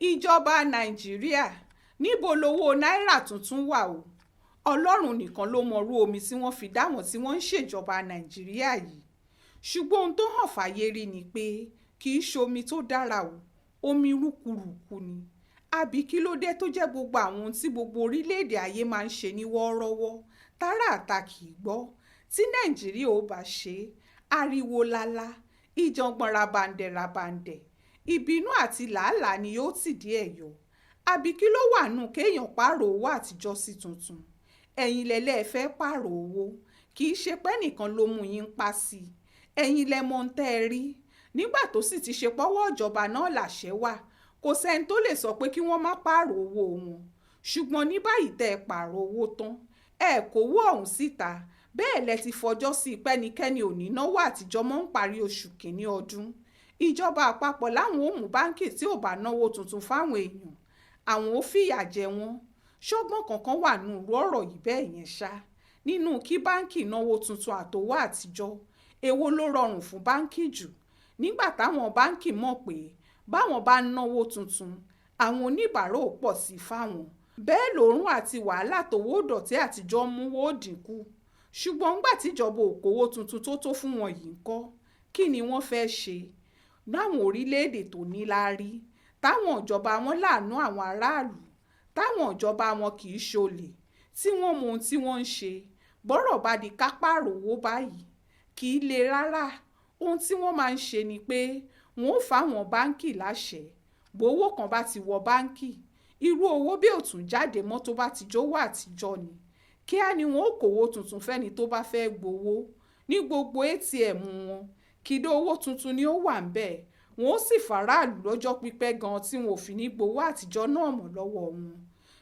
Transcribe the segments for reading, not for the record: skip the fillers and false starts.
ìjọba nàìjíríà níbo lowó náírà tuntun wà o. ọlọ́run nìkan ló mọrú omi tí wọ́n fi dá wọn tí wọ́n ń ṣèjọba nàìjíríà yìí. ṣùgbọ́n ohun tó hàn fàyè rí ni pé kì í ṣomi tó dára o, omi rúkurùku ni. àbí kí ló dé tó jẹ́ gbogbo àwọn ohun tí gbogbo orílẹ̀-èdè ayé máa ń ṣe ní wọ́ọ́rọ́wọ́ tára àta kì í gbọ́. tí nàìjíríà ò bá ṣe ariwo lálá, ìjàngbọ̀n rabandẹ̀ ìbínú àti làálàá ni yóò tì díẹ̀ yọ. àbí kí ló wà nù kéèyàn pààrọ̀ owó àtijọ́ sí tuntun. ẹ̀yin lẹ́lẹ́ fẹ́ pààrọ̀ owó, kì í ṣe pé nìkan ló mú yín pa sí i. ẹ̀yin lẹ mọ̀ ń tẹ́ ẹ rí. nígbà tó sì ti ṣe pọ́wọ́ ìjọba náà làṣẹ wà, kò sẹ́ni tó lè sọ pé kí wọ́n má pààrọ̀ owó wọn. ṣùgbọ́n ní báyìí tẹ́ ẹ pààrọ̀ owó tán, ẹ kówó ọ̀hún síta, bẹ́ẹ̀ lẹ ti fọjọ́ sí pẹ́nikẹ́ni ò ní náwó àtijọ́ mọ́ ń parí oṣù kìíní ọdún. ìjọba àpapọ̀ láwọn ò mú báńkì tí ò bá náwó tuntun fáwọn èèyàn, àwọn ò fìyà jẹ wọ́n. ṣọ́gbọ́n kankan wà nínú irú ọ̀rọ̀ yìí bẹ́ẹ̀ yẹn ṣá. nínú kí báńkì náwó tuntun àtowó àtijọ́, èwo ló rọrùn fún báńkì jù? nígbà táwọn báńkì mọ̀ pé báwọn bá ń náwó tuntun, àwọn oníbàárà ò pọ̀ sí fáwọn, bẹ́ẹ̀ lòórùn àti wàhálà tówó dọ̀tí àtijọ́ mú wó dínkù. ṣùgbọ́n ńgbà tíjọba ò kówó tuntun tó fún wọn yìí ńkọ́, kí ni wọ́n fẹ́ ṣe? láwọn orílẹ̀-èdè tó níláárí, táwọn ìjọba wọn láàánú àwọn aráàlú, táwọn ìjọba wọn kì í ṣolè, tí wọ́n mọ ohun tí wọ́n ń ṣe, bọ́rọ̀ bá di ká pààrọ̀ owó báyìí kì í le rárá. ohun tí wọ́n máa ń ṣe ni pé wọ́n ó fáwọn báńkì láṣẹ, gbowó kan bá ti wọ báńkì, irú owó bí ò tún jáde mọ́ tó bá ti jówó àtijọ́ ni, kíá ni wọ́n ó kówó tuntun fẹ́ni tó bá fẹ́ gbowó. ní gbogbo ATM wọn, kìdó owó tuntun ni ó wà ń bẹ̀. wọn ó sì faraàlú lọ́jọ́ pípẹ́ gan tí wọn ò fi ní gbowó àtijọ́ náà mọ́ lọ́wọ́ wọn.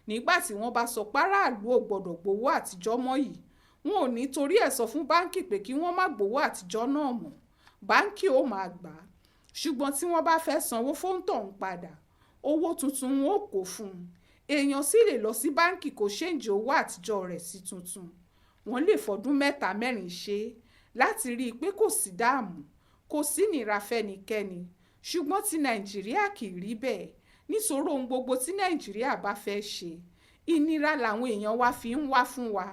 nígbà tí wọ́n bá sọ páràlú ò gbọ́dọ̀ gbowó àtijọ́ mọ́ yìí, wọn ò ní torí ẹ̀ sọ fún báńkì pé kí wọ́n má gbowó àtijọ́ náà mọ́, báńkì ó máa gbà á. ṣùgbọ́n tí wọ́n bá fẹ́ sanwó fóńtọ̀hún padà, owó tuntun wọn ò kó fún un. èèyàn sì lè lọ sí báńkì kó ṣéǹjì owó àtijọ́ rẹ̀ sí tuntun. wọ́n lè fọdún 3-4 ṣe láti rí i pé kò sí dààmú, kò sí nira fẹ́nikẹ́ni. ṣùgbọ́n ti nàìjíríà kì í rí bẹ́ẹ̀. nítorí ohun gbogbo tí nàìjíríà bá fẹ́ ṣe, ìnira làwọn èèyàn wa fi ń wá fún wa.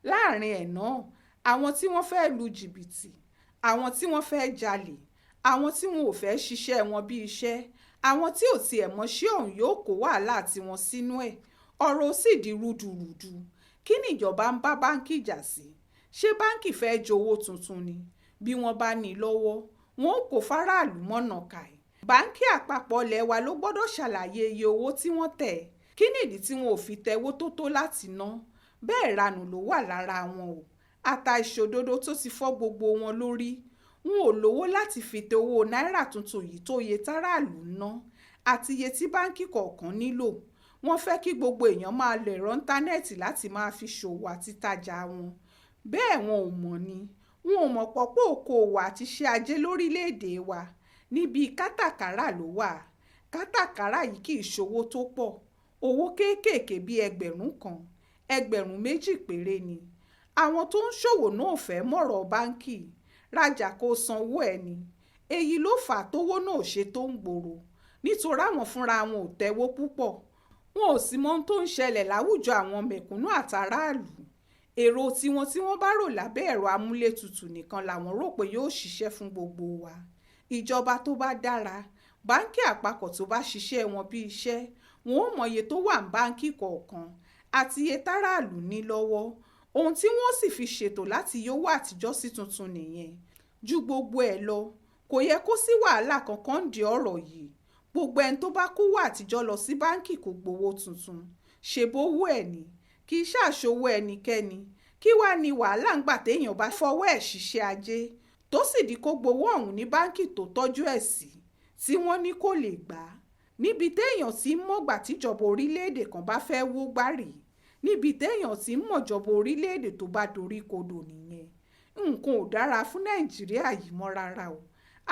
láàrin ẹ̀ náà, àwọn tí wọ́n fẹ́ lu jìbìtì, àwọn tí wọ́n fẹ́ jalè, àwọn tí wọn ò fẹ́ ṣiṣẹ́ wọn bí iṣẹ́, àwọn tí ò tiẹ̀ mọṣẹ́ ọ̀hún yóò kó wàhálà tiwọn sínú ẹ̀. ọ̀rọ̀ sì di rúdurùdu. kí ni ìjọba ń bá báńkì jà sí? ṣé báńkì fẹ́ jowó tuntun ni? bí wọ́n bá ní lọ́wọ́, wọn ò kó fáráàlú mọ́nà kàì. báńkì àpapọ̀ ilé wa ló gbọ́dọ̀ ṣàlàyé iye owó tí wọ́n tẹ̀. kí nìdí tí wọn ò fi tẹwó tó láti ná? bẹ́ẹ̀ ranù ló wà lára wọn o. ata ìṣòdodo tó ti fọ́ gbogbo wọn lórí. wọn ò lówó láti fi tẹ owó náírà tuntun yìí tó iye táráàlú ná àti iye tí báńkì kọ̀ọ̀kan nílò. wọ́n fẹ́ kí gbogbo èèyàn máa lo ẹ̀rọ íńtánẹ́ẹ̀tì láti máa fi ṣòwò àti tajà wọn. bẹ́ẹ̀ wọn ò mọ̀ ni. wọn ò mọ̀ pọ̀pọ̀ òkòòwò àti iṣẹ́ ajé lórílẹ̀‐èdè wa níbi kátàkárà ló wà. kátàkárà yìí kì í ṣòwò tó pọ̀. owó kéékèèké bíi 1,000, 2,000 péré ni. àwọn tó ń ṣòwò náà fẹ́ mọ̀rọ̀ báńkì, rajà kó sanwó ẹ̀ ni. èyí ló fà á tówó náà ṣe tó ń gbòòrò, nítorí àwọn fúnra wọn ò tẹ́wó púpọ̀. wọn ò sì mọ ohun tó ń ṣẹlẹ̀ láwùjọ àwọn mẹ̀kúnnù àtàráàlú. èrò tiwọn tí wọ́n bá rò lábẹ́ ẹ̀rọ amúlétutù nìkan làwọn rò pé yóò ṣiṣẹ́ fún gbogbo wa. ìjọba tó bá dára, báńkì àpapọ̀ tó bá ṣiṣẹ́ wọn bí iṣẹ́, wọn ò mọ iye tó wà ní báńkì kọ̀ọ̀kan àti iye táráàlú ní lọ́wọ́. ohun tí wọ́n sì fi ṣètò láti yówó àtijọ́ sí tuntun nìyẹn. ju gbogbo ẹ̀ lọ, kò yẹ kó sí wàhálà kankan di ọ̀rọ̀ yìí. gbogbo ẹni tó bá kówó àtijọ́ lọ sí báńkì kò gbowó tuntun, ṣèbówó ẹ̀ ní, kì í ṣàṣowó ẹnikẹ́ni. kí wàá ní wàhálà ńgbà téèyàn bá fọwọ́ ẹ̀ ṣiṣẹ́ ajé tó sì di kó gbowó ọ̀hún ní báńkì tó tọ́jú ẹ̀ sí, tí wọ́n ní kó lè gbà á. níbi téèyàn ti ń mọ̀gbà tíjọba orílẹ̀-èdè kan bá fẹ́ wó gbárì, níbi téèyàn ti ń mọ̀jọba orílẹ̀-èdè tó bá dorí kodò nìyẹn. nǹkan ò dára fún nàìjíríà yìí mọ́ rárá o.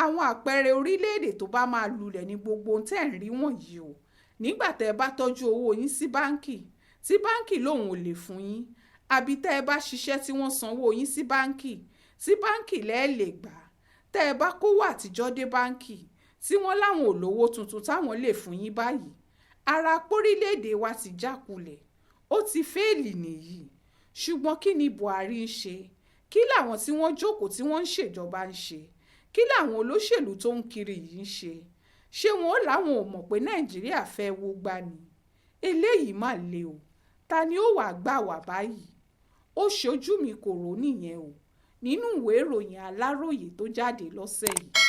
àwọn àpẹẹrẹ orílẹ̀-èdè tó bá máa lulẹ̀ ní gbogbo ohun tẹ́ ń rí wọ̀nyí o. nígbà tẹ́ ẹ bá tọ́jú owó yín sí báńkì, tí báńkì lòun ò lè fún yín, àbí tẹ́ ẹ bá ṣiṣẹ́ tí wọ́n sanwó yín sí báńkì, tí báńkì lẹ́ẹ̀ lè gbà. tẹ́ ẹ bá kówó àtijọ́ dé báńkì, tí wọ́n láwọn ò lówó tuntun táwọn lè fún yín báyìí, ara pórílẹ̀-èdè wa ti jákulẹ̀ ó ti fẹ́ẹ̀lì nìyí. Ṣùgbọ́n kí ni Buhari ń ṣe? Kí làwọn tí wọ́n jókòó tí wọ́n ń ṣèjọba ń ṣe? Kí làwọn olóṣèlú tó ń kiri yìí ń ṣe? Ṣé wọn ó láwọn ò mọ̀ pé Nàìjíríà fẹ́ wó gbá ni? Eléyìí mà le o. Ta ni ó wàá gbà wá báyìí? Ó ṣojú mi kò rò nìyẹn o nínú ìwé ìròyìn Aláròyé tó jáde lọ́sẹ̀ yìí.